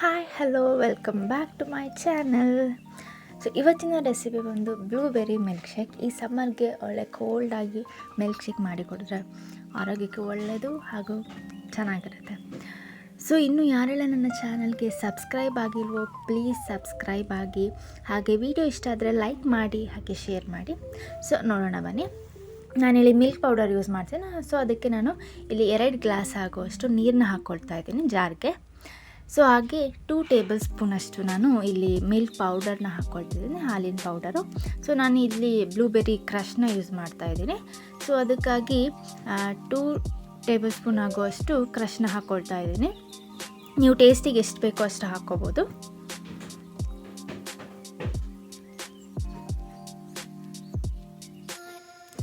Hi hello welcome back to my channel. So ಇವತ್ತಿನ recipe ಬಂದು blueberry milk shake. ಈ ಸಮ್ಮರ್ಗೆ ಒಳ್ಳೆ ಕೋಲ್ಡಾಗಿ ಮಿಲ್ಕ್ ಶೇಕ್ ಮಾಡಿಕೊಡಿದ್ರೆ ಆರೋಗ್ಯಕ್ಕೆ ಒಳ್ಳೆಯದು ಹಾಗೂ ಚೆನ್ನಾಗಿರುತ್ತೆ. ಸೊ ಇನ್ನೂ ಯಾರೆಲ್ಲ ನನ್ನ ಚಾನಲ್ಗೆ ಸಬ್ಸ್ಕ್ರೈಬ್ ಆಗಿಲ್ವೋ ಪ್ಲೀಸ್ ಸಬ್ಸ್ಕ್ರೈಬ್ ಆಗಿ, ಹಾಗೆ ವಿಡಿಯೋ ಇಷ್ಟ ಆದರೆ ಲೈಕ್ ಮಾಡಿ ಹಾಗೆ ಶೇರ್ ಮಾಡಿ. ಸೊ ನೋಡೋಣ ಬನ್ನಿ. ನಾನಿಲ್ಲಿ ಮಿಲ್ಕ್ ಪೌಡರ್ ಯೂಸ್ ಮಾಡ್ತೀನಿ. ಸೊ ಅದಕ್ಕೆ ನಾನು ಇಲ್ಲಿ 2 ಗ್ಲಾಸ್ ಆಗುವಷ್ಟು ನೀರನ್ನ ಹಾಕ್ಕೊಳ್ತಾ ಇದ್ದೀನಿ ಜಾರ್ಗೆ. ಸೊ ಹಾಗೆ 2 ಟೇಬಲ್ ಸ್ಪೂನಷ್ಟು ನಾನು ಇಲ್ಲಿ ಮಿಲ್ಕ್ ಪೌಡರ್ನ ಹಾಕ್ಕೊಳ್ತಿದ್ದೀನಿ, ಹಾಲಿನ ಪೌಡರು. ಸೊ ನಾನು ಇಲ್ಲಿ ಬ್ಲೂಬೆರಿ ಕ್ರಶ್ನ ಯೂಸ್ ಮಾಡ್ತಾಯಿದ್ದೀನಿ. ಸೊ ಅದಕ್ಕಾಗಿ 2 ಟೇಬಲ್ ಸ್ಪೂನ್ ಆಗುವಷ್ಟು ಕ್ರಶ್ನ ಹಾಕ್ಕೊಳ್ತಾ ಇದ್ದೀನಿ. ನೀವು ಟೇಸ್ಟಿಗೆ ಎಷ್ಟು ಬೇಕೋ ಅಷ್ಟು ಹಾಕ್ಕೋಬೋದು.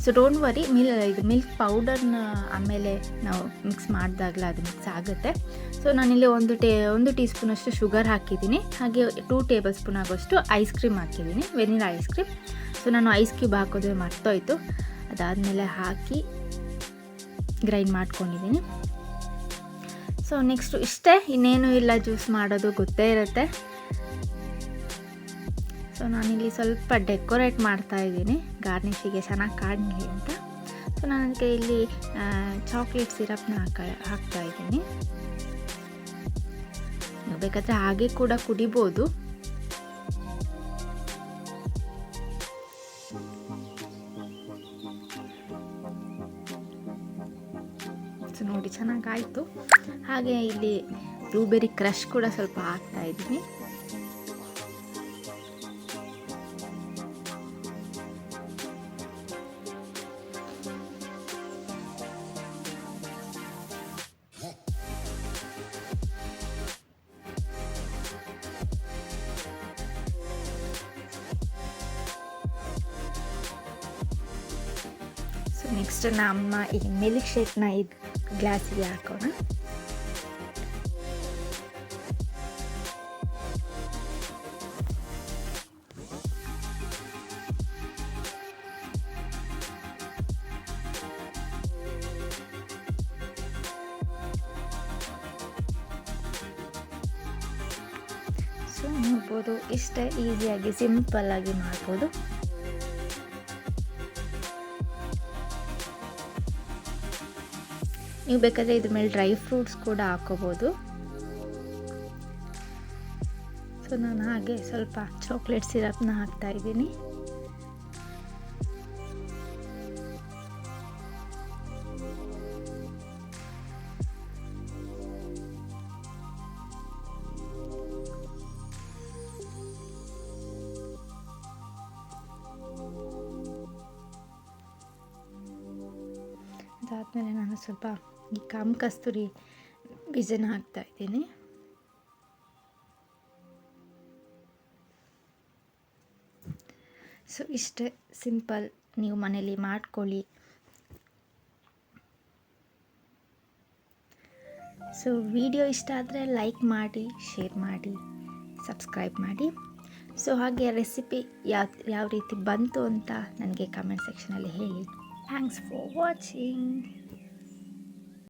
ಸೊ ಡೋಂಟ್ ವರಿ, ಇದು ಮಿಲ್ಕ್ ಪೌಡರ್ನ ಆಮೇಲೆ ನಾವು ಮಿಕ್ಸ್ ಮಾಡಿದಾಗಲ ಅದು ಮಿಕ್ಸ್ ಆಗುತ್ತೆ. ಸೊ ನಾನಿಲ್ಲಿ ಒಂದು ಟೀ ಸ್ಪೂನಷ್ಟು ಶುಗರ್ ಹಾಕಿದ್ದೀನಿ, ಹಾಗೆ 2 ಟೇಬಲ್ ಸ್ಪೂನ್ ಆಗೋಷ್ಟು ಐಸ್ ಕ್ರೀಮ್ ಹಾಕಿದ್ದೀನಿ, ವೆನಿಲಾ ಐಸ್ ಕ್ರೀಮ್. ಸೊ ನಾನು ಐಸ್ ಕ್ಯೂಬ್ ಹಾಕೋದು ಮರ್ತೋಯ್ತು, ಅದಾದಮೇಲೆ ಹಾಕಿ ಗ್ರೈಂಡ್ ಮಾಡ್ಕೊಂಡಿದ್ದೀನಿ. ಸೊ ನೆಕ್ಸ್ಟು ಇಷ್ಟೇ, ಇನ್ನೇನು ಇಲ್ಲ, ಜ್ಯೂಸ್ ಮಾಡೋದು ಗೊತ್ತೇ ಇರುತ್ತೆ. ಸೊ ನಾನಿಲ್ಲಿ ಸ್ವಲ್ಪ ಡೆಕೋರೇಟ್ ಮಾಡ್ತಾಯಿದ್ದೀನಿ, ಗಾರ್ನಿಷಿಗೆ ಚೆನ್ನಾಗಿ ಕಾಣಲಿ ಅಂತ. ಸೊ ನಾನು ಅದಕ್ಕೆ ಇಲ್ಲಿ ಚಾಕ್ಲೇಟ್ ಸಿರಪ್ನ ಹಾಕ್ತಾಯಿದ್ದೀನಿ. ನೀವು ಬೇಕಾದರೆ ಹಾಗೆ ಕೂಡ ಕುಡಿಬೋದು. ಸೊ ನೋಡಿ ಚೆನ್ನಾಗಾಯಿತು. ಹಾಗೆ ಇಲ್ಲಿ ಬ್ಲೂಬೆರಿ ಕ್ರಷ್ ಕೂಡ ಸ್ವಲ್ಪ ಹಾಕ್ತಾಯಿದ್ದೀನಿ. ನೆಕ್ಸ್ಟ್ ನಮ್ಮ ಈ ಮಿಲ್ಕ್ ಶೇಕ್ನ ಈ ಗ್ಲಾಸಿಗೆ ಹಾಕೋಣ. ಸೊ ನೋಡ್ಬೋದು, ಇಷ್ಟೇ ಈಸಿಯಾಗಿ ಸಿಂಪಲ್ಲಾಗಿ ಮಾಡ್ಬೋದು. ನೀವು ಬೇಕಾದರೆ ಇದ್ರ ಮೇಲೆ ಡ್ರೈ ಫ್ರೂಟ್ಸ್ ಕೂಡ ಹಾಕೋಬೋದು. ಸೊ ನಾನು ಹಾಗೆ ಸ್ವಲ್ಪ ಚಾಕ್ಲೇಟ್ ಸಿರಪ್ನ ಹಾಕ್ತಾಯಿದ್ದೀನಿ. ಅದಾದಮೇಲೆ ನಾನು ಸ್ವಲ್ಪ ಈ ಕಸ್ತೂರಿ ಬೀಜನ ಹಾಕ್ತಾಯಿದ್ದೀನಿ. ಸೊ ಇಷ್ಟೇ ಸಿಂಪಲ್, ನೀವು ಮನೇಲಿ ಮಾಡ್ಕೊಳ್ಳಿ. ಸೊ ವಿಡಿಯೋ ಇಷ್ಟ ಆದರೆ ಲೈಕ್ ಮಾಡಿ, ಶೇರ್ ಮಾಡಿ, ಸಬ್ಸ್ಕ್ರೈಬ್ ಮಾಡಿ. ಸೊ ಹಾಗೆ ರೆಸಿಪಿ ಯಾವ ರೀತಿ ಬಂತು ಅಂತ ನನಗೆ ಕಮೆಂಟ್ ಸೆಕ್ಷನಲ್ಲಿ ಹೇಳಿ. Thanks for watching.